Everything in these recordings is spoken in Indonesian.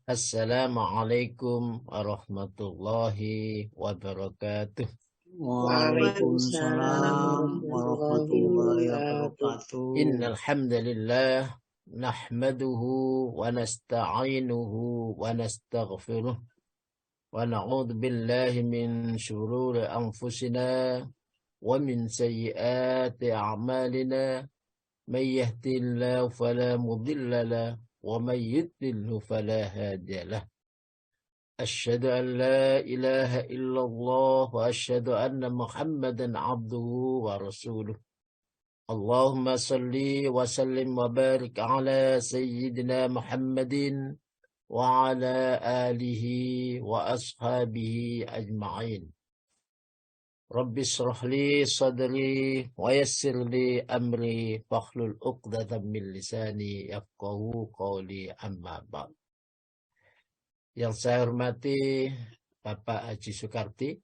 Assalamualaikum warahmatullahi wabarakatuh. Waalaikumsalam warahmatullahi wabarakatuh. Innal hamdalillah nahmaduhu wa nasta'inuhu wa nastaghfiruh wa na'udzu billahi min shururi anfusina wa min sayyiati a'malina may yahdihillahu fala mudilla lahu wa may yudlilhu fala hadiya lahu. أشهد أن لا إله إلا الله وأشهد أن محمدا عبده ورسوله. اللهم صل وسلم وبارك على سيدنا محمد وعلى آله وأصحابه أجمعين. رب اشرح لي صدري ويسر لي أمري واحلل عقدة من لساني يفقهوا قولي أما بعد. Yang saya hormati Bapak Haji Soekardi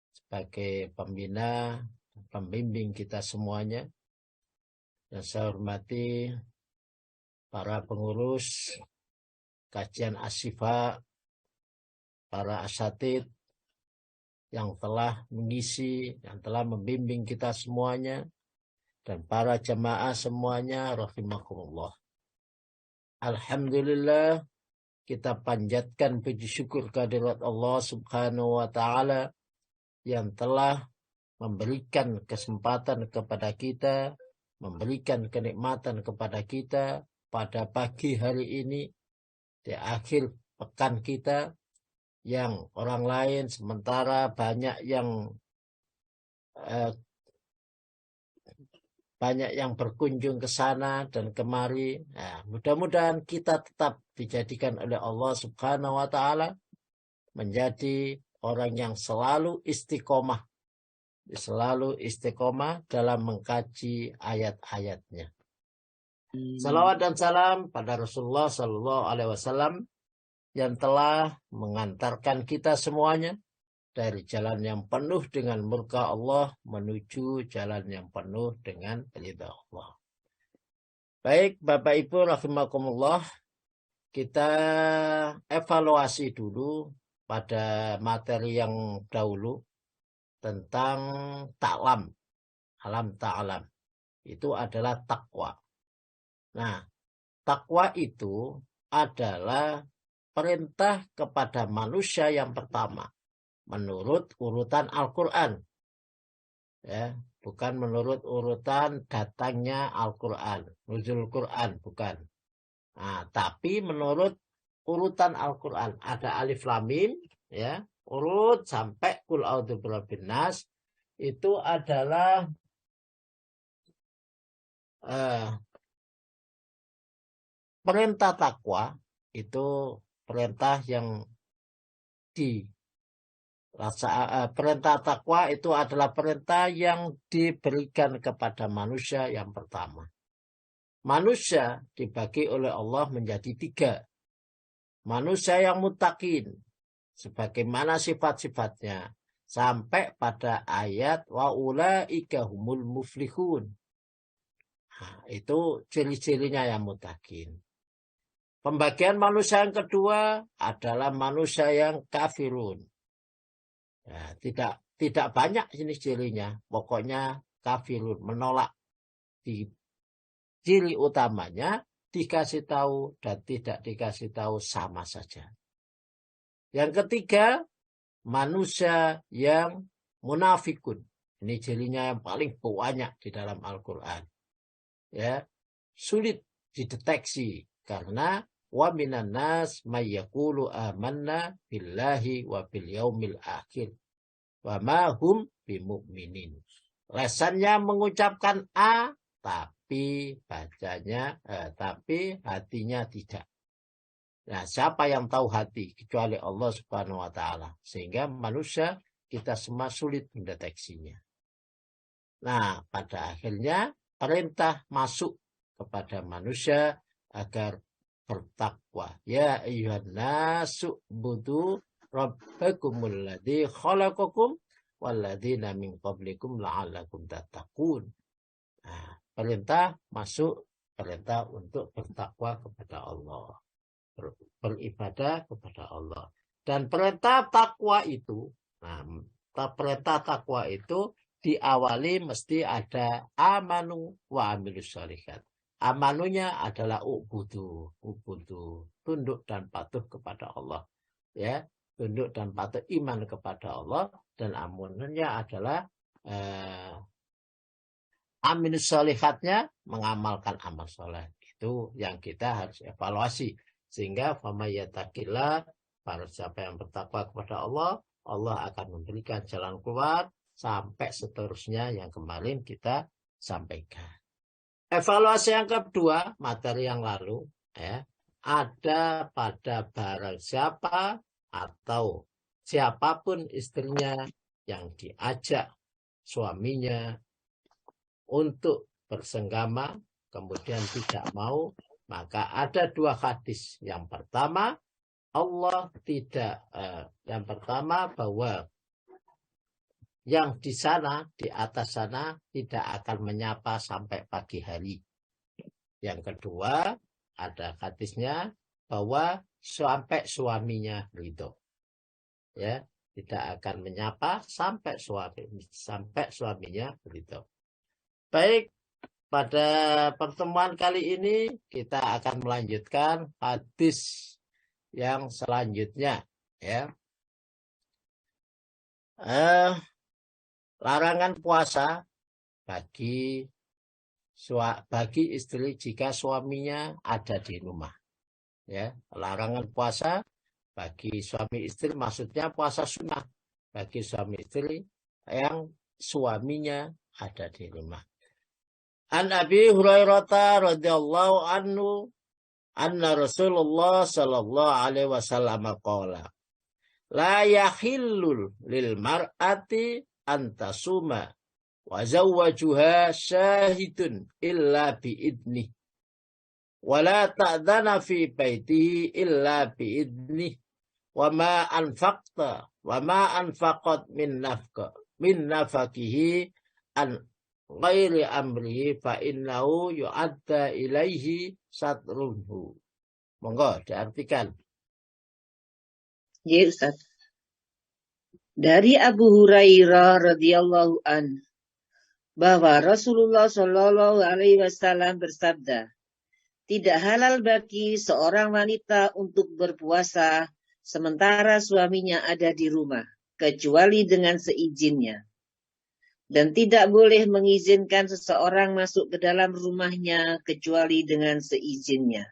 sebagai pembina, pembimbing kita semuanya. Yang saya hormati para pengurus kajian Asyifa, para asatid yang telah mengisi, yang telah membimbing kita semuanya, dan para jamaah semuanya, rahimakumullah. Alhamdulillah, kita panjatkan puji syukur kehadirat Allah Subhanahu wa Ta'ala yang telah memberikan kesempatan kepada kita, memberikan kenikmatan kepada kita pada pagi hari ini, di akhir pekan kita, yang orang lain sementara banyak yang berkunjung ke sana dan kemari. Nah, mudah-mudahan kita tetap dijadikan oleh Allah Subhanahu wa Ta'ala menjadi orang yang selalu istiqomah dalam mengkaji ayat-ayatnya. Salawat dan salam pada Rasulullah Sallallahu Alaihi Wasallam yang telah mengantarkan kita semuanya dari jalan yang penuh dengan murka Allah menuju jalan yang penuh dengan ridha Allah. Baik, Bapak Ibu rahimakumullah, kita evaluasi dulu pada materi yang dahulu tentang ta'lam, alam ta'lam. Itu adalah takwa. Nah, takwa itu adalah perintah kepada manusia yang pertama menurut urutan Al-Quran, ya, bukan menurut urutan datangnya Al-Quran, nuzul Quran, bukan. Nah, tapi menurut urutan Al-Quran ada alif lam mim, ya, urut sampai qul a'udzu birabbin nas, itu adalah perintah takwa, itu perintah yang perintah takwa itu adalah perintah yang diberikan kepada manusia yang pertama. Manusia dibagi oleh Allah menjadi 3. Manusia yang muttaqin, sebagaimana sifat-sifatnya, sampai pada ayat wa ulaika humul muflihun. Nah, itu ciri-cirinya yang muttaqin. Pembagian manusia yang kedua adalah manusia yang kafirun. Ya, tidak banyak jenis cirinya, pokoknya kafirun, menolak. Di ciri utamanya dikasih tahu dan tidak dikasih tahu sama saja. Yang ketiga, manusia yang munafikun. Ini cirinya yang paling banyak di dalam Al-Quran. Ya, sulit dideteksi karena wa minan nas may yaqulu amanna billahi wa bil yaumil akhir wa ma hum bimu'minin. Lesannya mengucapkan A tapi hatinya tidak. Nah, siapa yang tahu hati kecuali Allah Subhanahu wa Ta'ala, sehingga manusia kita semua sulit mendeteksinya. Nah, pada akhirnya perintah masuk kepada manusia agar bertakwa. Ya ayyuhan nasu budu rabbakumul ladzi khalaqakum walladzina min qablikum la'allakum tattaqun. Nah, perintah masuk, perintah untuk bertakwa kepada Allah. beribadah kepada Allah. Dan perintah takwa itu, perintah takwa itu diawali mesti ada amanu wa amilus sholihat. Amanunya adalah ubudu, tunduk dan patuh kepada Allah. Ya, tunduk dan patuh iman kepada Allah, dan amunannya adalah aminus sholihatnya mengamalkan amal soleh. Itu yang kita harus evaluasi. Sehingga famayyatakillah, para siapa yang bertakwa kepada Allah, Allah akan memberikan jalan keluar sampai seterusnya yang kemarin kita sampaikan. Evaluasi yang kedua, materi yang lalu, ya, ada pada barang siapa atau siapapun istrinya yang diajak suaminya untuk bersenggama, kemudian tidak mau, maka ada dua hadis. Yang pertama, yang pertama bahwa yang di sana, di atas sana, tidak akan menyapa sampai pagi hari. Yang kedua, ada hadisnya bahwa sampai suaminya ridho. Ya, tidak akan menyapa sampai suaminya ridho. Baik, pada pertemuan kali ini kita akan melanjutkan hadis yang selanjutnya, ya. Larangan puasa bagi istri jika suaminya ada di rumah. Ya, larangan puasa bagi suami istri, maksudnya puasa sunnah bagi suami istri yang suaminya ada di rumah. An Abi Hurairah radhiyallahu anhu anna Rasulullah sallallahu alaihi wasallam qala la yahillul lil mar'ati antasuma wa zawwajuha syahidun illa biidnih wa la ta'dhana fi baitihi illa biidnih wa ma anfaqat min nafaqihi an ghairi amrihi fa innahu yu'adda ilaihi satrunhu. Monggo diartikan. Ya Ustaz. Dari Abu Hurairah radhiyallahu an bahwa Rasulullah Shallallahu alaihi wasallam bersabda, tidak halal bagi seorang wanita untuk berpuasa sementara suaminya ada di rumah kecuali dengan seizinnya. Dan tidak boleh mengizinkan seseorang masuk ke dalam rumahnya kecuali dengan seizinnya.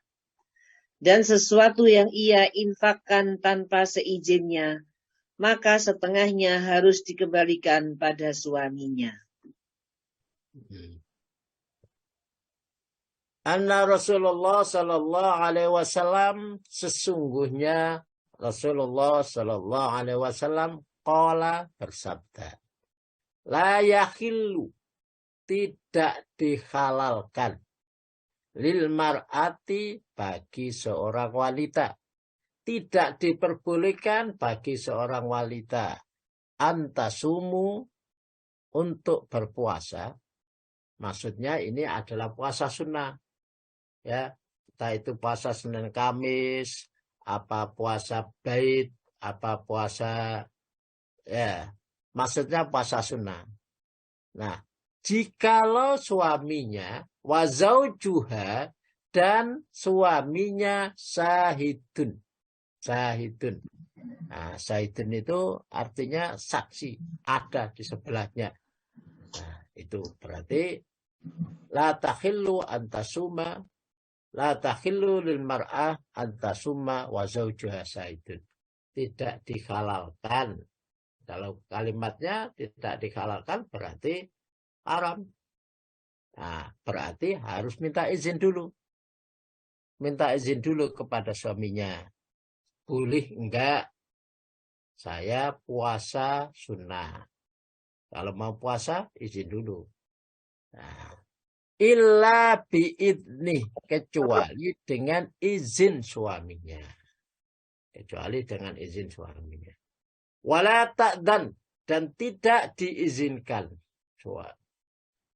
Dan sesuatu yang ia infakkan tanpa seizinnya, maka setengahnya harus dikembalikan pada suaminya. Anna Rasulullah sallallahu alaihi wasallam, sesungguhnya Rasulullah sallallahu alaihi wasallam qala, bersabda, la yahillu, tidak dihalalkan, lil mar'ati, bagi seorang wanita, tidak diperbolehkan bagi seorang wanita, antasumu, untuk berpuasa. Maksudnya ini adalah puasa sunnah, ya, entah itu puasa Senin Kamis, apa puasa Bait, apa puasa, ya, maksudnya puasa sunnah. Nah, jikalau suaminya wazaujuha, dan suaminya sahidun. Nah, sahidun itu artinya saksi, ada di sebelahnya. Nah, itu berarti la tahillu antasuma, la tahillu lil mar'ah antasuma wazaujuha sahidun. Tidak dihalalkan. Kalau kalimatnya tidak dihalalkan berarti haram. Nah, berarti harus minta izin dulu. Minta izin dulu kepada suaminya. Boleh enggak saya puasa sunnah? Kalau mau puasa, izin dulu. Nah, illa biidnih, kecuali dengan izin suaminya. Kecuali dengan izin suaminya. Wala ta'dan, dan tidak diizinkan.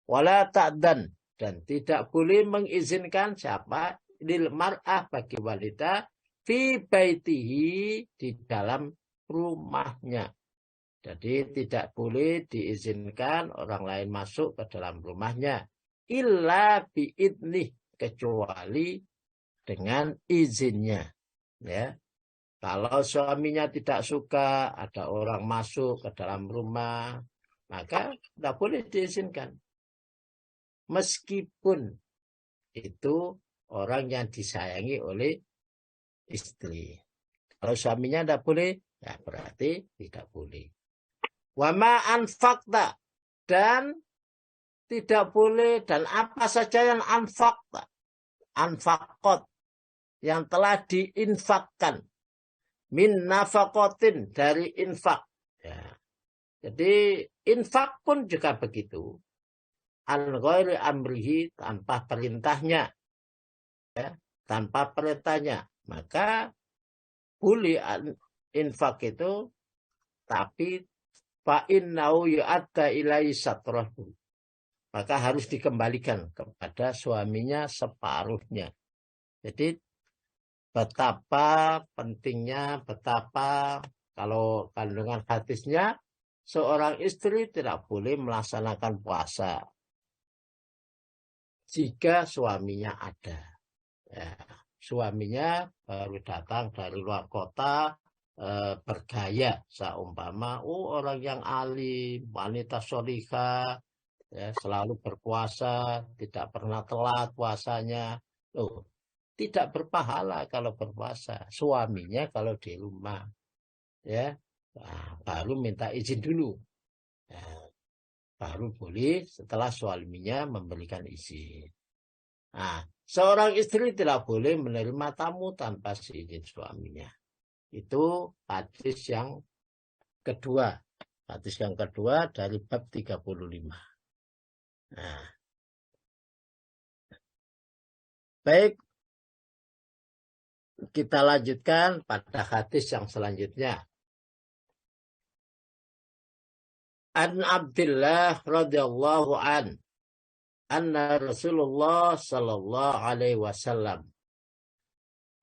Wala ta'dan, dan tidak boleh mengizinkan siapa? Lil mar'ah, bagi wanita, fi baitihi, di dalam rumahnya. Jadi tidak boleh diizinkan orang lain masuk ke dalam rumahnya. Illa biidnih, kecuali dengan izinnya. Ya. Kalau suaminya tidak suka ada orang masuk ke dalam rumah, maka tidak boleh diizinkan. Meskipun itu orang yang disayangi oleh istri. Kalau suaminya tidak boleh, ya berarti tidak boleh. Wama anfakta, dan tidak boleh, dan apa saja yang anfakta, anfakot, yang telah diinfakkan, min nafakotin, dari infak. Ya. Jadi infak pun juga begitu. An ghairi amrihi, tanpa perintahnya. Ya. Tanpa perintahnya. Maka boleh infak itu, tapi fa'innahu yu'adda ilai satrahu, maka harus dikembalikan kepada suaminya separuhnya. Jadi betapa pentingnya, betapa kalau kandungan hadisnya, seorang istri tidak boleh melaksanakan puasa jika suaminya ada. Ya, suaminya baru datang dari luar kota, bergaya, seumpama orang yang alim, wanita sholihah, ya, selalu berpuasa, tidak pernah telat puasanya. Tidak berpahala kalau berpuasa. Suaminya kalau di rumah, ya, baru minta izin dulu. Ya, baru boleh setelah suaminya memberikan izin. Nah, seorang istri tidak boleh menerima tamu tanpa seizin suaminya. Itu hadis yang kedua. Hadis yang kedua dari bab 35. Nah, baik, kita lanjutkan pada hadis yang selanjutnya. An Abdullah radhiyallahu an, anna Rasulullah sallallahu alaihi wasallam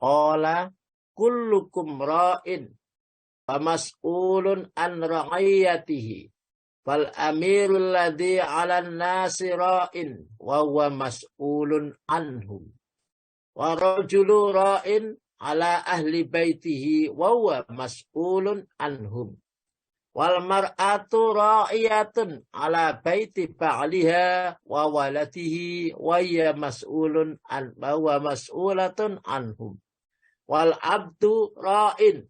qala kullukum ra'in wa mas'ulun an ra'iyatihi fal amirul ladzi 'alan nasi ra'in wa huwa mas'ulun anhum wa rajulu ra'in 'ala ahli baitihi wa huwa mas'ulun anhum wal mar'atu ra'iyatun 'ala baiti ba'liha wa waladihi wa hiya mas'ulun an wa huwa mas'ulatun anhum wal abdu ra'in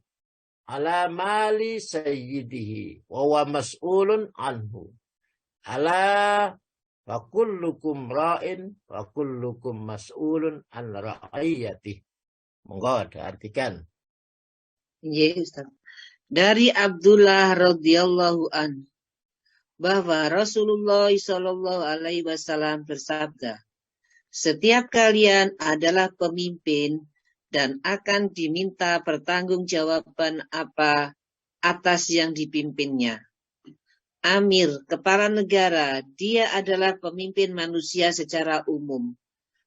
ala mali sayyidihi wa huwa mas'ulun anhu ala wa kullukum ra'in wa kullukum mas'ulun an ra'iyatihi. Monggo diartikan. Ya, Ustaz. Dari Abdullah radhiyallahu an, bahwa Rasulullah sallallahu alaihi wasallam bersabda, setiap kalian adalah pemimpin dan akan diminta pertanggungjawaban apa atas yang dipimpinnya. Amir, kepala negara, dia adalah pemimpin manusia secara umum.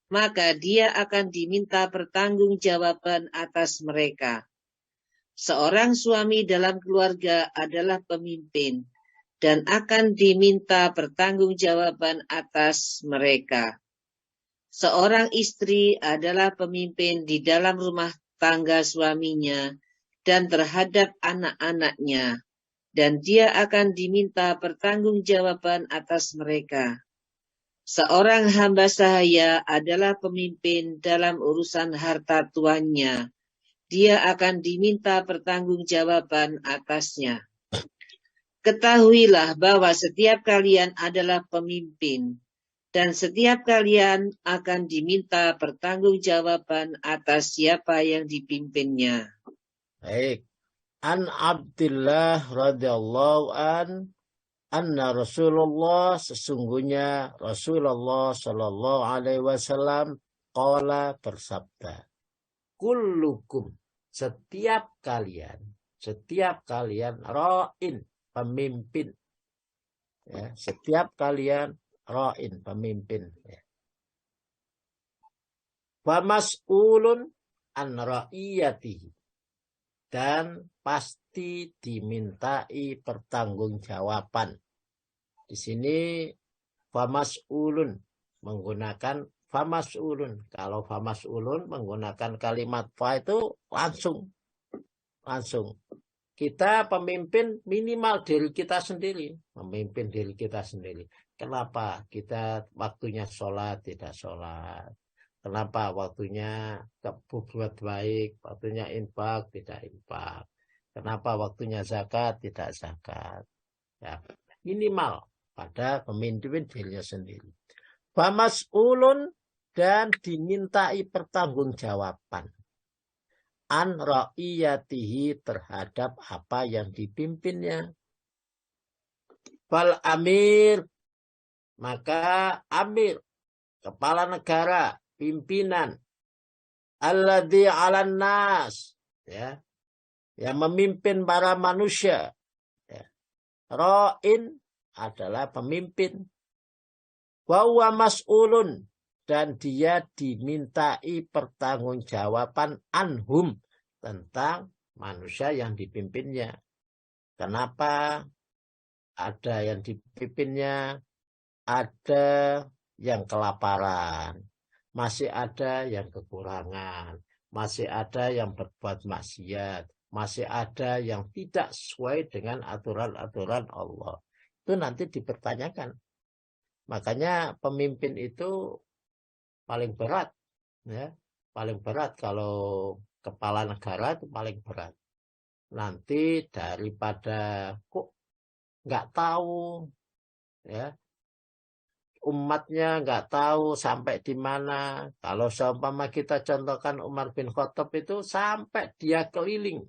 Maka dia akan diminta pertanggungjawaban atas mereka. Seorang suami dalam keluarga adalah pemimpin dan akan diminta pertanggungjawaban atas mereka. Seorang istri adalah pemimpin di dalam rumah tangga suaminya dan terhadap anak-anaknya, dan dia akan diminta pertanggungjawaban atas mereka. Seorang hamba sahaya adalah pemimpin dalam urusan harta tuannya, dia akan diminta pertanggungjawaban atasnya. Ketahuilah bahwa setiap kalian adalah pemimpin, dan setiap kalian akan diminta pertanggungjawaban atas siapa yang dipimpinnya. Baik. An Abdullah radhiyallahu an, anna Rasulullah, sesungguhnya Rasulullah sallallahu alaihi wasallam qala, bersabda, kullukum, setiap kalian ra'in, pemimpin. Ya, setiap kalian ra'in, pemimpin. Ya. Wa mas'ulun, an ra'iyatihi, dan pasti dimintai pertanggungjawaban. Di sini famas'ulun menggunakan famas'ulun. Kalau famas'ulun menggunakan kalimat fa itu langsung. Kita pemimpin minimal diri kita sendiri, memimpin diri kita sendiri. Kenapa kita waktunya sholat tidak sholat? Kenapa waktunya berbuat baik, waktunya infak tidak infak? Kenapa waktunya zakat tidak zakat? Ya, minimal pada pemimpin dirinya sendiri. Famas'ulun, dan dimintai pertanggungjawaban. An ra'iyatihi, terhadap apa yang dipimpinnya. Fal amir, maka amir, kepala negara, pimpinan, alladzi 'alan nas, ya, yang memimpin para manusia, ya. Ra'in adalah pemimpin, wa huwa mas'ulun, dan dia dimintai pertanggungjawaban anhum, tentang manusia yang dipimpinnya. Kenapa ada yang dipimpinnya? Ada yang kelaparan, masih ada yang kekurangan, masih ada yang berbuat maksiat, masih ada yang tidak sesuai dengan aturan-aturan Allah. Itu nanti dipertanyakan. Makanya pemimpin itu paling berat, ya, paling berat. Kalau kepala negara itu paling berat. Nanti daripada kok nggak tahu, ya, umatnya nggak tahu sampai di mana. Kalau seumpama kita contohkan Umar bin Khattab itu sampai dia keliling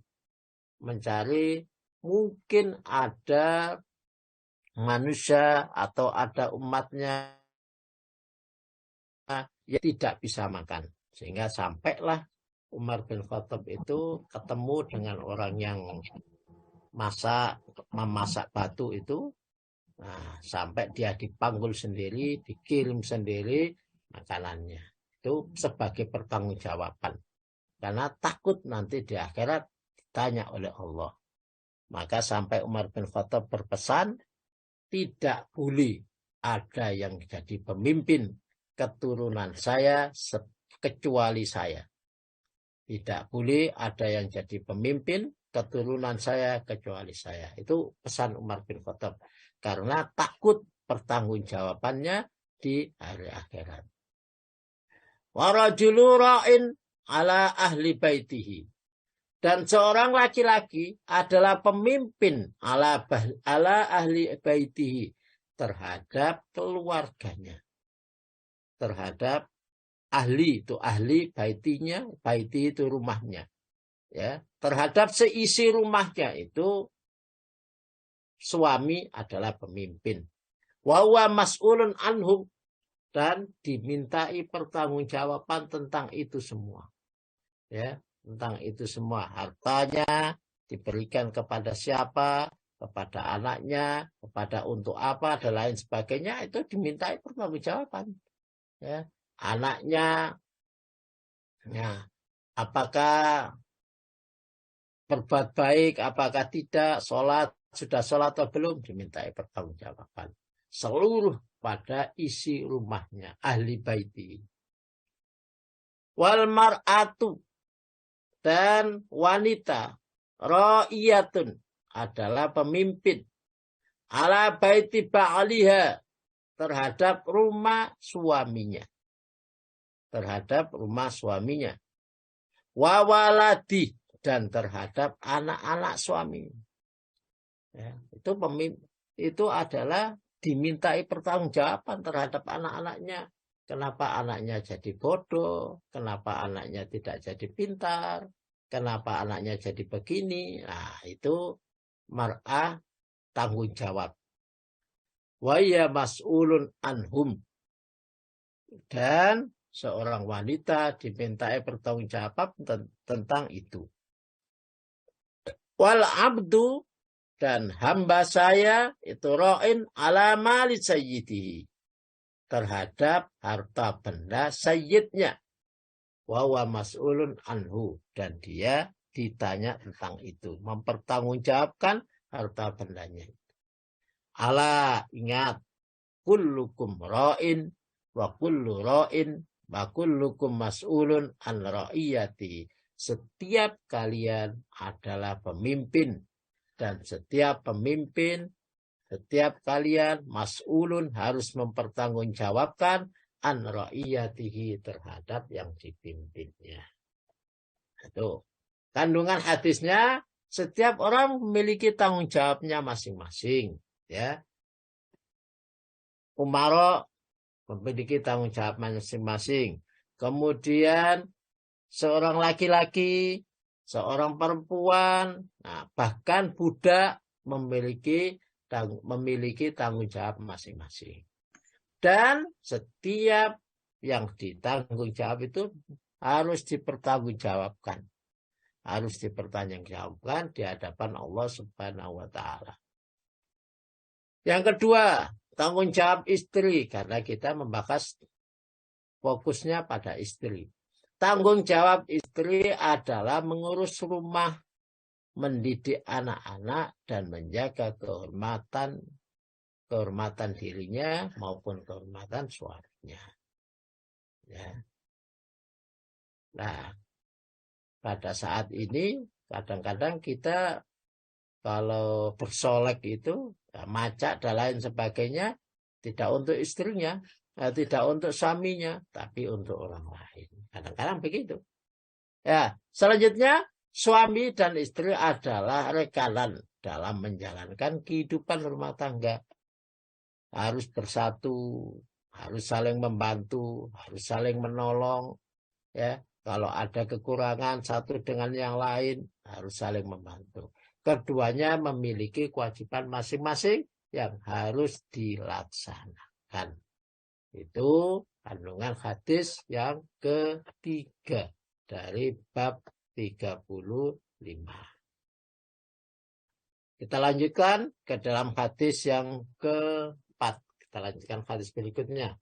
mencari, mungkin ada manusia atau ada umatnya yang tidak bisa makan. Sehingga sampailah Umar bin Khattab itu ketemu dengan orang yang memasak batu itu. Nah, sampai dia dipanggul sendiri, dikirim sendiri makanannya. Itu sebagai pertanggungjawaban. Karena takut nanti di akhirat ditanya oleh Allah. Maka sampai Umar bin Khattab berpesan, tidak boleh ada yang jadi pemimpin keturunan saya kecuali saya. Tidak boleh ada yang jadi pemimpin keturunan saya kecuali saya. Itu pesan Umar bin Khattab. Karena takut pertanggungjawabannya di hari akhirat. Warajulu ra'in ala ahli baitihi. Dan seorang laki-laki adalah pemimpin ala ahli baitihi, terhadap keluarganya. Terhadap ahli, itu ahli baitinya, baiti itu rumahnya. Ya, terhadap seisi rumahnya itu suami adalah pemimpin. Wa huwa mas'ulun anhum, dan dimintai pertanggungjawaban tentang itu semua. Ya, tentang itu semua. Hartanya diberikan kepada siapa, kepada anaknya, kepada untuk apa, dan lain sebagainya, itu dimintai pertanggungjawaban. Ya, anaknya, ya, apakah berbuat baik, apakah tidak, sudah sholat atau belum, dimintai pertanggungjawaban. Seluruh pada isi rumahnya, ahli baiti. Wal mar'atu, dan wanita, ra'iyatun, adalah pemimpin, ala baiti ba'aliha, terhadap rumah suaminya. Terhadap rumah suaminya. Wa waladi, dan terhadap anak-anak suami. Ya, itu adalah dimintai pertanggungjawaban terhadap anak-anaknya. Kenapa anaknya jadi bodoh? Kenapa anaknya tidak jadi pintar? Kenapa anaknya jadi begini? Nah, itu mar'ah, tanggung jawab. Wa ya mas'ulun anhum. Dan seorang wanita dimintai pertanggungjawaban tentang itu. Wal abdu, dan hamba saya itu ra'in ala mali sayyidihi, terhadap harta benda sayyidnya. wa huwa mas'ulun anhu, dan dia ditanya tentang itu, mempertanggungjawabkan harta bendanya. Ala, ingat, kullukum ra'in wa kullu ra'in wa kullukum mas'ulun an ra'iyati. Setiap kalian adalah pemimpin, dan setiap pemimpin, setiap kalian mas'ulun harus mempertanggungjawabkan an ra'iyatihi, terhadap yang dipimpinnya. Itu kandungan hadisnya, setiap orang memiliki tanggung jawabnya masing-masing, ya. Umaro memiliki tanggung jawab masing-masing. Kemudian seorang laki-laki, seorang perempuan, nah, bahkan budak memiliki tanggung jawab masing-masing. Dan setiap yang ditanggung jawab itu harus dipertanggungjawabkan. Harus dipertanggungjawabkan di hadapan Allah Subhanahu wa Ta'ala. Yang kedua, tanggung jawab istri, karena kita membahas fokusnya pada istri. Tanggung jawab istri adalah mengurus rumah, mendidik anak-anak, dan menjaga kehormatan dirinya maupun kehormatan suaminya. Ya. Nah, pada saat ini kadang-kadang kita kalau bersolek itu, ya, macak dan lain sebagainya, tidak untuk istrinya, tidak untuk suaminya, tapi untuk orang lain. Kadang-kadang begitu. Ya, selanjutnya suami dan istri adalah rekanan dalam menjalankan kehidupan rumah tangga. Harus bersatu, harus saling membantu, harus saling menolong. Ya, kalau ada kekurangan satu dengan yang lain, harus saling membantu. Keduanya memiliki kewajiban masing-masing yang harus dilaksanakan. Itu kandungan hadis yang ketiga dari bab 35. Kita lanjutkan ke dalam hadis yang keempat. Kita lanjutkan hadis berikutnya.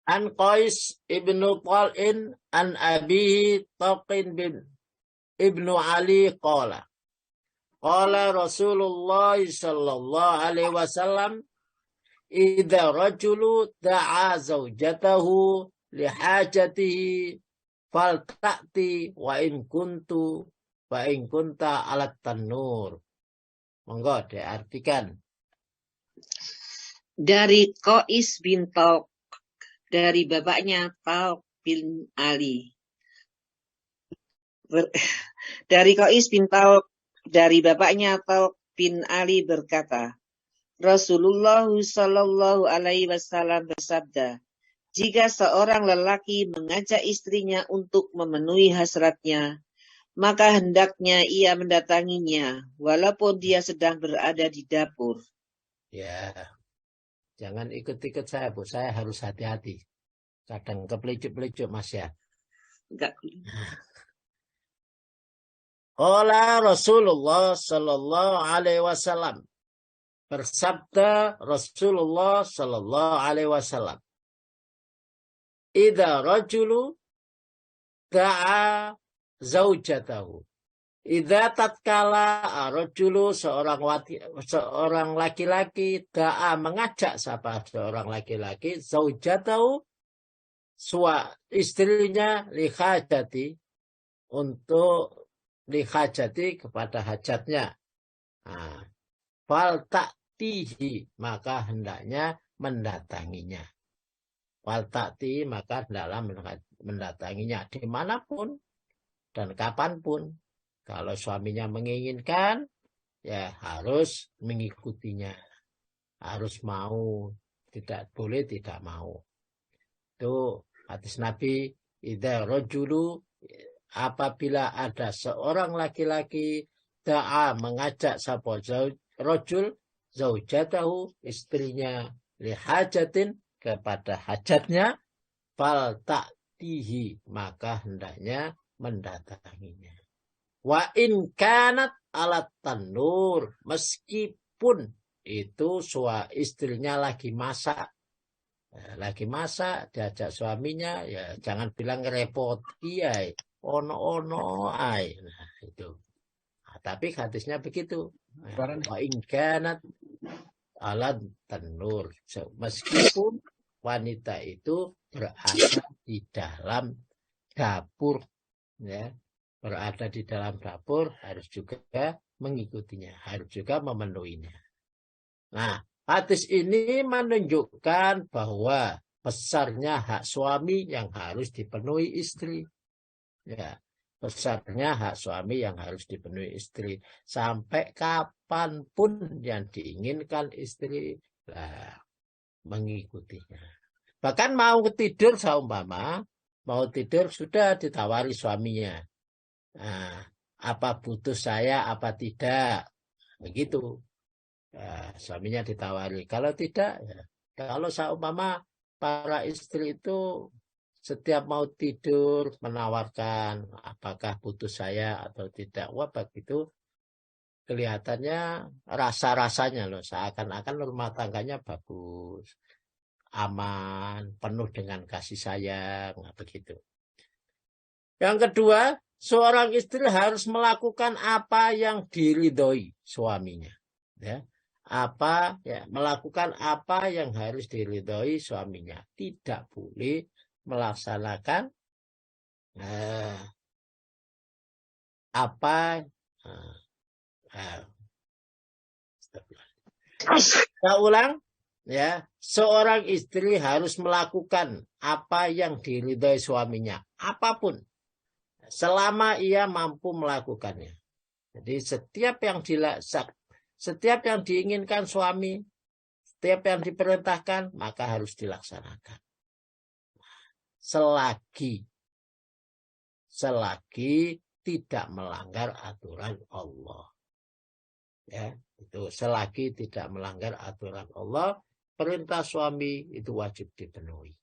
An Qais ibnu Tal'in an abihi Taqin bin ibnu Ali qala Rasulullah sallallahu alaihi wasallam idza rajulu da'a zawjatahu lihajatihi falta'ti wa in kunta alat tanur. Monggo diartikan. Dari Qais bin Talq, dari bapaknya Talq bin Ali. Dari Qais bin Talq, dari bapaknya Talq bin Ali berkata, Rasulullah sallallahu alaihi wasallam bersabda, jika seorang lelaki mengajak istrinya untuk memenuhi hasratnya, maka hendaknya ia mendatanginya walaupun dia sedang berada di dapur. Ya. Jangan ikut-ikut saya, Bu. Saya harus hati-hati. Kadang kepelicuk-pelicuk, Mas, ya. Enggak. Qala Rasulullah sallallahu alaihi wasallam. Bersabda Rasulullah sallallahu alaihi wasallam. Idza rajulu da'a zaujatahu. Idza tatkala rajulu seorang laki-laki da'a mengajak seorang laki-laki zaujatahu istrinya lihajati untuk lihajati kepada hajatnya. Nah, fal ta'tihi maka hendaknya mendatanginya. Fal ta'ti maka hendaklah mendatanginya dimanapun dan kapanpun. Kalau suaminya menginginkan, ya harus mengikutinya. Harus mau. Tidak boleh tidak mau. Itu hadis Nabi, idza rajulu, apabila ada seorang laki-laki da'a mengajak sapa rajul zaujatahu, istrinya lihajatin kepada hajatnya, fal ta'tihi maka hendaknya mendatanginya. Wa in kanat alat tanur, meskipun itu istrinya lagi masak. Lagi masak, diajak suaminya, ya jangan bilang repot. Iya, ono ay. Nah, itu. Nah, tapi hadisnya begitu. Wa in kanat ala tanur. Meskipun wanita itu berada di dalam dapur, ya, berada di dalam dapur, harus juga mengikutinya, harus juga memenuhinya. Nah, hadis ini menunjukkan bahwa besarnya hak suami yang harus dipenuhi istri. Ya, besarnya hak suami yang harus dipenuhi istri. Sampai kapanpun yang diinginkan istri, lah, mengikutinya. Bahkan mau tidur seumpama, mau tidur sudah ditawari suaminya. Nah, apa butuh saya, apa tidak. Begitu. Ya, suaminya ditawari. Kalau tidak, ya. Kalau seumpama para istri itu setiap mau tidur menawarkan apakah butuh saya atau tidak. Wah, begitu kelihatannya rasa-rasanya loh. Seakan-akan rumah tangganya bagus, aman, penuh dengan kasih sayang. Nah, begitu. Yang kedua, seorang istri harus melakukan apa yang diridhoi suaminya. Ya. Melakukan apa yang harus diridhoi suaminya. Tidak boleh melaksanakan Saya ulang, ya, seorang istri harus melakukan apa yang diridhoi suaminya, apapun, selama ia mampu melakukannya. Jadi setiap yang diinginkan suami, setiap yang diperintahkan, maka harus dilaksanakan. Selagi tidak melanggar aturan Allah. Ya, itu selagi tidak melanggar aturan Allah, perintah suami itu wajib dipenuhi.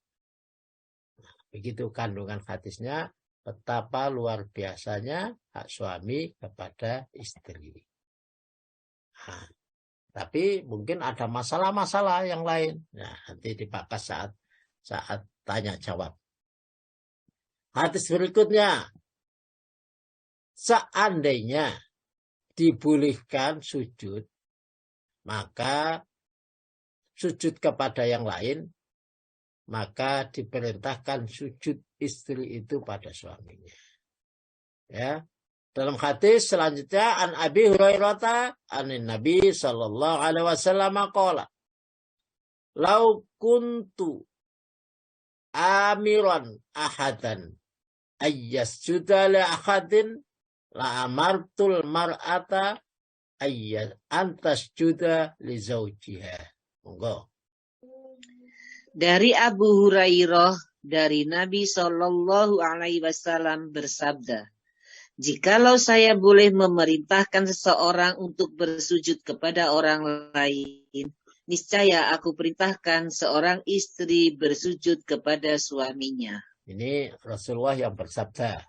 Nah, begitu kandungan hadisnya, betapa luar biasanya hak suami kepada istri. Nah, tapi mungkin ada masalah-masalah yang lain. Nah, nanti dibahas saat tanya jawab. Hadis berikutnya, seandainya dibolehkan sujud, maka sujud kepada yang lain, maka diperintahkan sujud istri itu pada suaminya. Ya. Dalam hadis selanjutnya, an Abi Hurairah anin Nabi sallallahu alaihi wasallam qala, "Lau kuntu amiran ahadan ayyasjuda li ahadin la amartul mar'ata antasjuda li zawjiha." Monggo. Dari Abu Hurairah dari Nabi Shallallahu Alaihi Wasallam bersabda, "Jikalau saya boleh memerintahkan seseorang untuk bersujud kepada orang lain, niscaya aku perintahkan seorang istri bersujud kepada suaminya." Ini Rasulullah yang bersabda,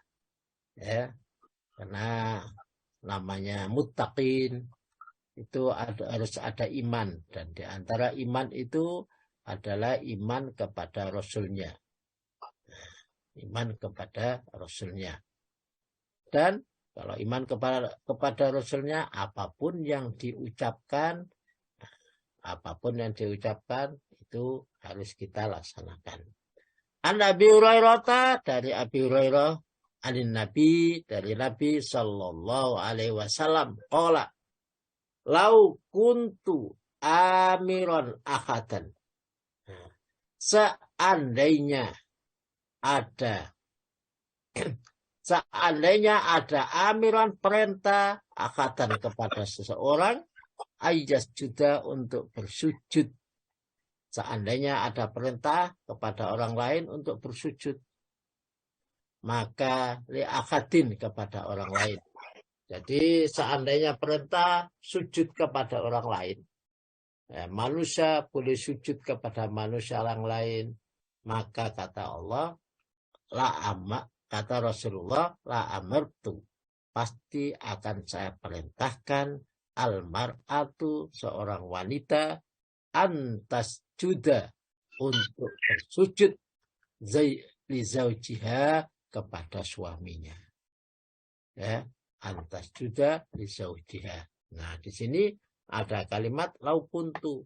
ya, karena namanya muttaqin itu harus ada iman, dan di antara iman itu adalah iman kepada Rasulnya, iman kepada Rasulnya. Dan kalau iman kepada Rasulnya, apapun yang diucapkan itu harus kita laksanakan. An Abi Hurairah, dari Abi Hurairah, anin Nabi, dari Nabi sallallahu alaihi wasallam, qala, "Lau kuntu amiran ahadan." Seandainya ada amiran perintah ahadan kepada seseorang, ayas juga untuk bersujud. Seandainya ada perintah kepada orang lain untuk bersujud, maka li'akadin kepada orang lain. Jadi seandainya perintah sujud kepada orang lain, ya, manusia boleh sujud kepada manusia yang lain, maka kata Allah, kata Rasulullah, la amartu, pasti akan saya perintahkan al-mar'atu seorang wanita antas juda untuk bersujud li zaujiha kepada suaminya. Ya, antas juda li zaujiha. Nah, di sini ada kalimat lau kuntu.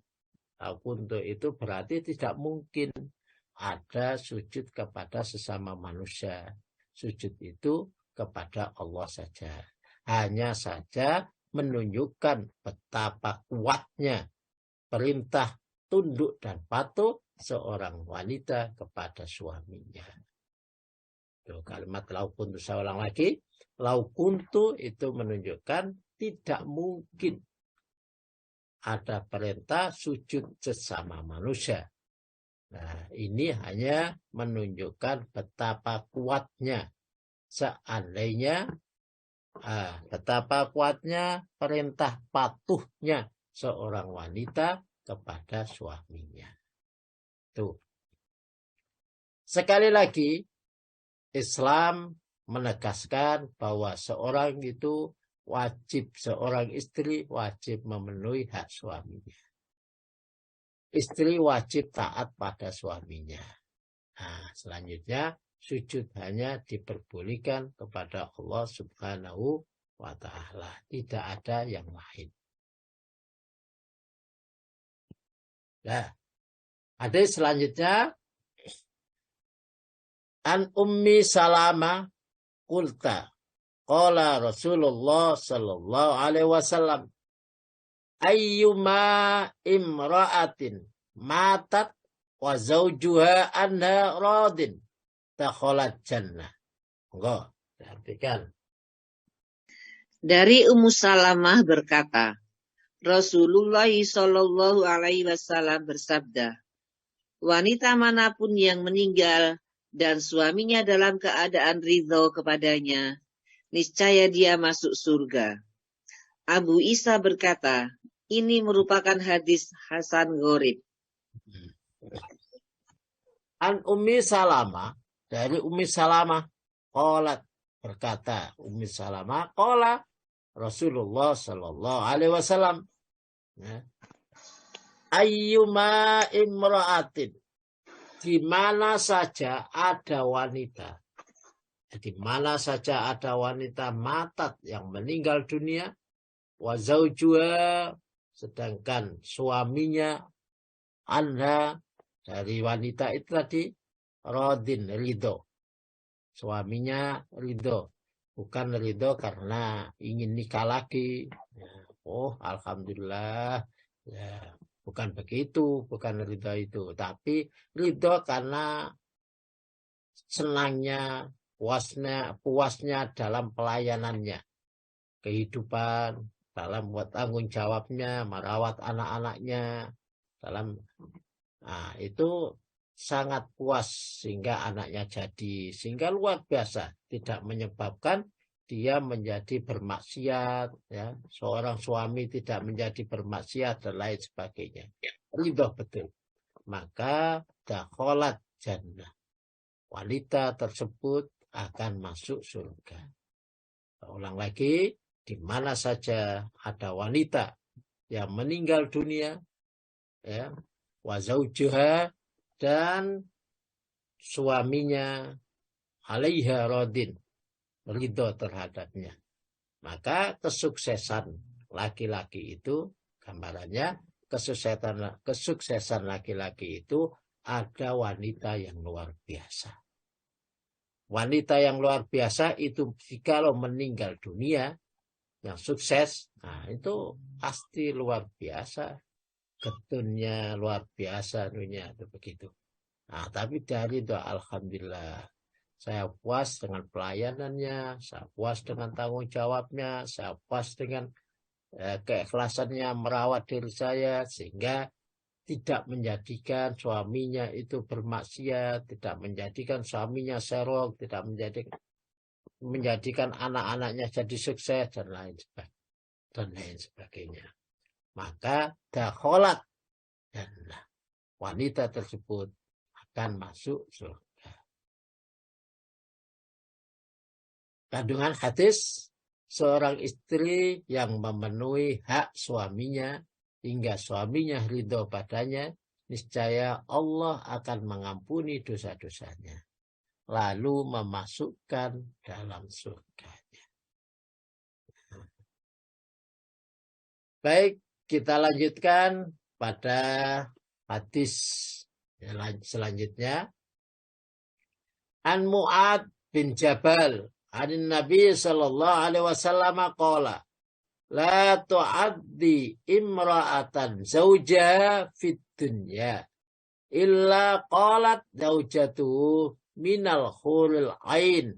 Lau kuntu itu berarti tidak mungkin ada sujud kepada sesama manusia. Sujud itu kepada Allah saja. Hanya saja menunjukkan betapa kuatnya perintah tunduk dan patuh seorang wanita kepada suaminya. Itu kalimat lau kuntu, saya ulang lagi. Lau kuntu itu menunjukkan tidak mungkin ada perintah sujud sesama manusia. Nah, ini hanya menunjukkan betapa kuatnya seandainya betapa kuatnya perintah patuhnya seorang wanita kepada suaminya. Tuh. Sekali lagi, Islam menegaskan bahwa seorang itu wajib, seorang istri wajib memenuhi hak suaminya. Istri wajib taat pada suaminya. Nah, selanjutnya sujud hanya diperbolehkan kepada Allah Subhanahu wa ta'ala. Tidak ada yang lain. Nah, hadis selanjutnya an Ummi Salamah qulta qala Rasulullah sallallahu alaihi wasallam ayyuma imra'atin matat wa zawjuha anha radin dakhalat jannah. Enggak, perhatikan. Dari Ummu Salamah berkata, Rasulullah Shallallahu Alaihi Wasallam bersabda, wanita manapun yang meninggal dan suaminya dalam keadaan ridho kepadanya, niscaya dia masuk surga. Abu Isa berkata, ini merupakan hadis Hasan Gharib. An Ummi Salamah, dari Ummi Salamah, qalat berkata, Ummi Salamah qala Rasulullah sallallahu alaihi wasallam, ayyuma imra'atin, di mana saja ada wanita, di mana saja ada wanita matat yang meninggal dunia, wa zaujuha, sedangkan suaminya anha, dari wanita itu tadi, radin, ridho, suaminya ridho, bukan ridho karena ingin nikah lagi. Oh, alhamdulillah. Ya, bukan begitu, bukan ridho itu, tapi ridho karena senangnya, puasnya dalam pelayanannya, kehidupan, dalam buat tanggung jawabnya, merawat anak-anaknya, itu sangat puas sehingga anaknya jadi, sehingga luar biasa, tidak menyebabkan dia menjadi bermaksiat, ya, seorang suami tidak menjadi bermaksiat dan lain sebagainya. Ridho betul. Maka dakhalat jannah, wanita tersebut akan masuk surga. Ulang lagi, di mana saja ada wanita yang meninggal dunia, ya, wa zaujuha, dan suaminya alaiha radin, ridho terhadapnya, maka kesuksesan laki-laki itu, gambarannya kesuksesan laki-laki itu ada wanita yang luar biasa. Wanita yang luar biasa itu jikalau meninggal dunia yang sukses, itu pasti luar biasa, ketunnya luar biasa dunia itu begitu. Tapi dari itu alhamdulillah, saya puas dengan pelayanannya, saya puas dengan tanggung jawabnya, saya puas dengan keikhlasannya merawat diri saya, sehingga tidak menjadikan suaminya itu bermaksiat, tidak menjadikan suaminya serok, tidak menjadikan anak-anaknya jadi sukses dan lain sebagainya. Maka dakhalat, dan wanita tersebut akan masuk surga. Kandungan hadis seorang istri yang memenuhi hak suaminya hingga suaminya ridho padanya, niscaya Allah akan mengampuni dosa-dosanya, lalu memasukkan dalam surganya. Baik, kita lanjutkan pada hadis selanjutnya. An Mu'ad bin Jabal, an Nabi sallallahu alaihi wasallam qala, la tu'addi imra'atan zawjaha fid dunya illa qalat zawjatuhu minal khuril ain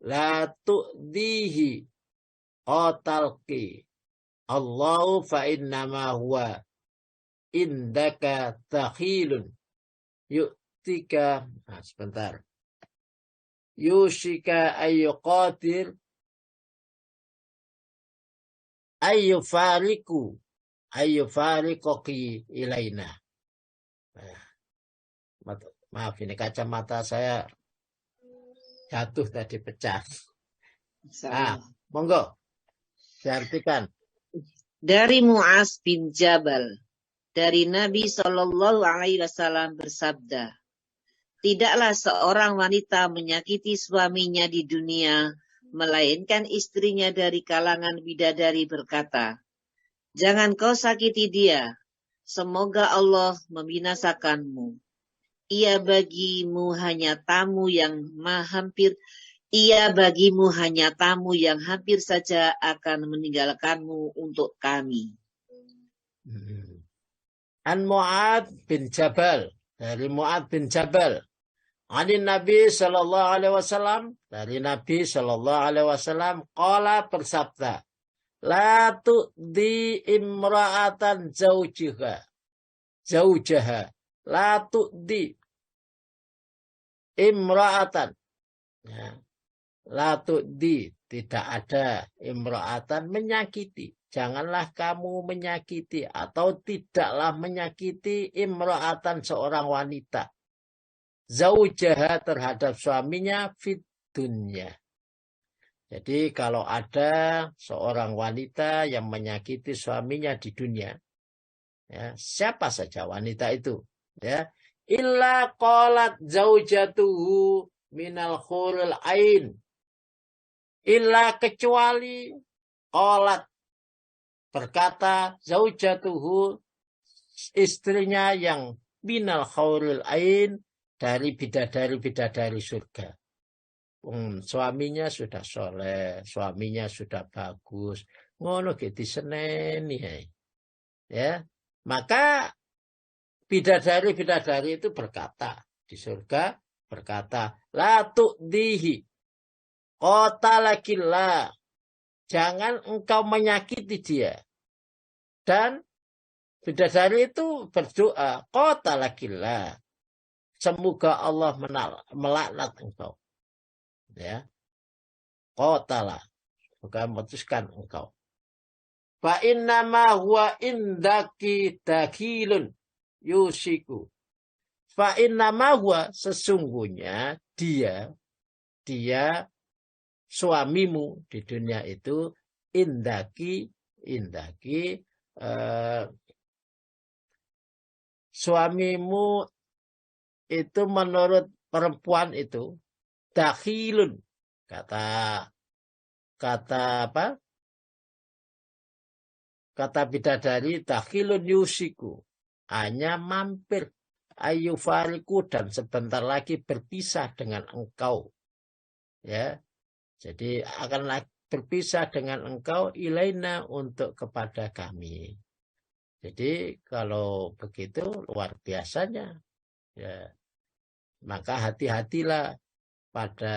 la tu'dihi qatalki Allahu fa innama huwa indaka takhilun yu'tika sebentar yushika ayyuqatir ayyufariqoki ilaina. Maaf, ini kacamata saya jatuh tadi, pecah. Monggo diartikan. Dari Mu'az bin Jabal, dari Nabi Shallallahu Alaihi Wasallam bersabda, tidaklah seorang wanita menyakiti suaminya di dunia, melainkan istrinya dari kalangan bidadari berkata, jangan kau sakiti dia, semoga Allah membinasakanmu. Ia bagimu hanya tamu yang hampir saja akan meninggalkanmu untuk kami. An Mu'ad bin Jabal, dari Mu'ad bin Jabal, ani Nabi sallallahu alaihi wasallam, dari Nabi sallallahu alaihi wasallam, qala bersabda, la tu'di imra'atan zaujaha, la tu'di imra'atan, ya. La tu'di, tidak ada, imra'atan, menyakiti. Janganlah kamu menyakiti atau tidaklah menyakiti imra'atan, seorang wanita, zaujaha, terhadap suaminya, fid dunya. Jadi kalau ada seorang wanita yang menyakiti suaminya di dunia, ya, siapa saja wanita itu, ya, illa qalat zaujatuhu minal khuril ain, illa kecuali qalat, berkata, zaujatuhu, istrinya yang minal khuril ain, dari bidadari-bidadari surga. Suaminya sudah soleh, suaminya sudah bagus, ngono gitu seneni, ya. Maka bidadari-bidadari itu berkata di surga, berkata, la tu'dihi qatalakillah, jangan engkau menyakiti dia. Dan bidadari itu berdoa, qatalakillah, semoga Allah melaknat engkau. Ya, qatala, semoga memutuskan engkau. Fa innama huwa indaki dakilun yusiku. Fa innama huwa, sesungguhnya dia suamimu di dunia itu, indaki, suamimu itu menurut perempuan itu dakhilun, kata apa? Kata bidadari, dakhilun yusiku, hanya mampir, ayyufariku, dan sebentar lagi berpisah dengan engkau. Ya. Jadi akan berpisah dengan engkau, ilaina, untuk kepada kami. Jadi kalau begitu luar biasanya, ya. Maka hati-hatilah pada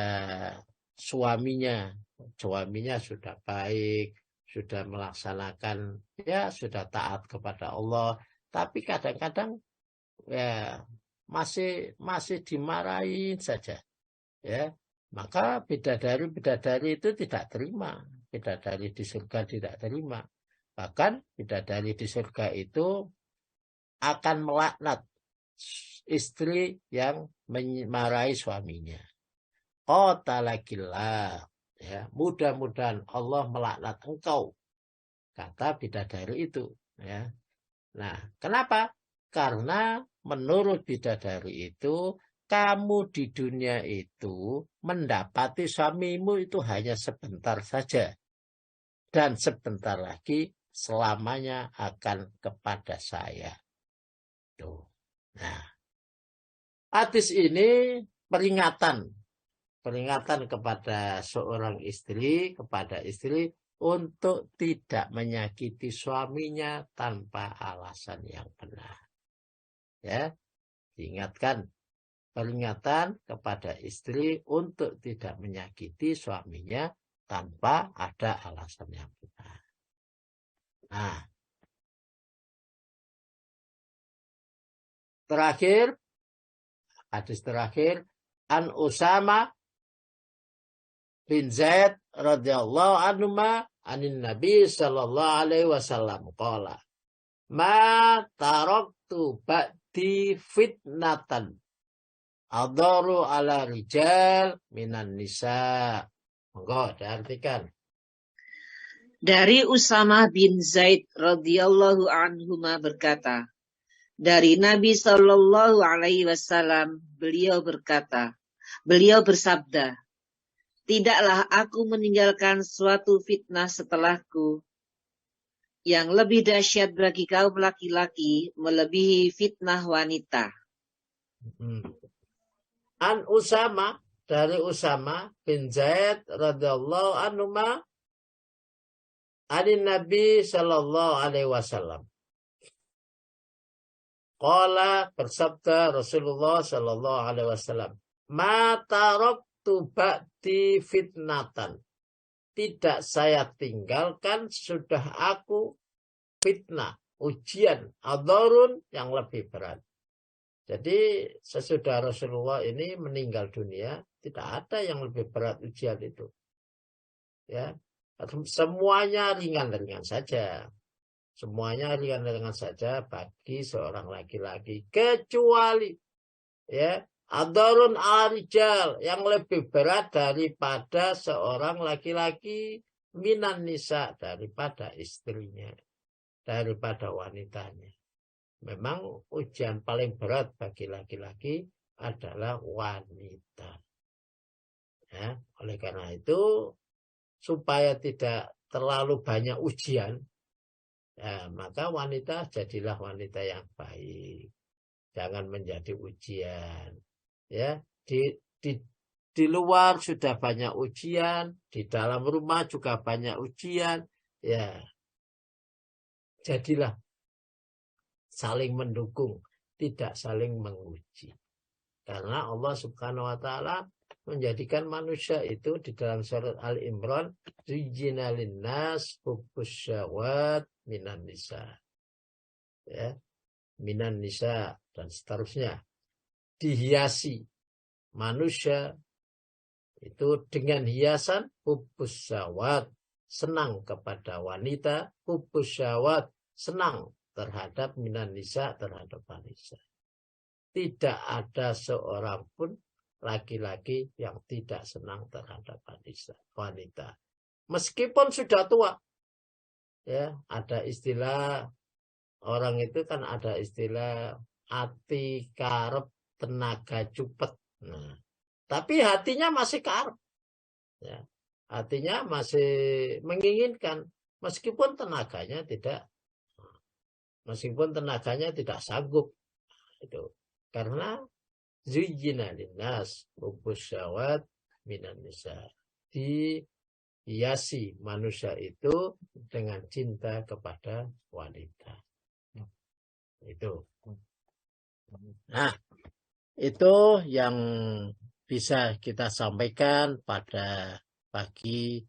suaminya. Suaminya sudah baik, sudah melaksanakan, ya, sudah taat kepada Allah, tapi kadang-kadang ya masih dimarahin saja, ya. Maka bidadari itu tidak terima, bidadari di surga tidak terima. Bahkan bidadari di surga itu akan melaknat istri yang memarahi suaminya. Qatalakillah, Ya, mudah-mudahan Allah melaknat engkau, kata bidadari itu. Ya. Nah, kenapa? Karena menurut bidadari itu, kamu di dunia itu mendapati suamimu itu hanya sebentar saja. Dan sebentar lagi selamanya akan kepada saya. Tuh. Nah, hadis ini peringatan kepada seorang istri, kepada istri untuk tidak menyakiti suaminya tanpa alasan yang benar. Ya, diingatkan, peringatan kepada istri untuk tidak menyakiti suaminya tanpa ada alasan yang benar. Nah, terakhir, hadis terakhir, An Usama bin Zaid radhiyallahu anhu anin Nabi sallallahu alaihi wasallam qala ma taraktu ba'di fitnatan adaru ala rijal minan nisa. Monggo diartikan. Dari Usamah bin Zaid radhiyallahu anhuma berkata, dari Nabi Shallallahu alaihi wasallam beliau bersabda, tidaklah aku meninggalkan suatu fitnah setelahku yang lebih dahsyat bagi kaum laki-laki melebihi fitnah wanita. An Usama, dari Usama bin Zaid radhiyallahu anhu anin Nabi sallallahu alaihi wasallam. Qala, bersabda Rasulullah sallallahu alaihi wasallam, ma taraktu ba'di fitnatan. Tidak saya tinggalkan sudah aku fitnah, ujian, adharun yang lebih berat. Jadi sesudah Rasulullah ini meninggal dunia, tidak ada yang lebih berat ujian itu. Ya, semuanya ringan-ringan saja. Semuanya ringan-ringan saja bagi seorang laki-laki, kecuali ya adharun al-rijal, yang lebih berat daripada seorang laki-laki, minan nisa, daripada istrinya, daripada wanitanya. Memang ujian paling berat bagi laki-laki adalah wanita. Ya, oleh karena itu, supaya tidak terlalu banyak ujian, ya, maka wanita jadilah wanita yang baik. Jangan menjadi ujian. Ya, di luar sudah banyak ujian, di dalam rumah juga banyak ujian. Ya, jadilah saling mendukung, tidak saling menguji. Karena Allah Subhanahu wa taala menjadikan manusia itu di dalam surat Al-Imran, rijina linnas hubbus syahwat minan nisa. Ya, minan nisa dan seterusnya. Dihiasi manusia itu dengan hiasan hubbus syahwat, senang kepada wanita, hubbus syahwat, senang terhadap minan nisa, terhadap wanita. Tidak ada seorang pun laki-laki yang tidak senang terhadap wanita. Meskipun sudah tua. Ya, ada istilah, orang itu kan ada istilah ati karep tenaga cupet. Nah, tapi hatinya masih karep. Ya, hatinya masih menginginkan meskipun tenaganya tidak sanggup. Itu karena zuyyina linnas hubbus syahwat minan nisa. Dihiasi manusia itu dengan cinta kepada wanita. Itu. Nah, itu yang bisa kita sampaikan pada pagi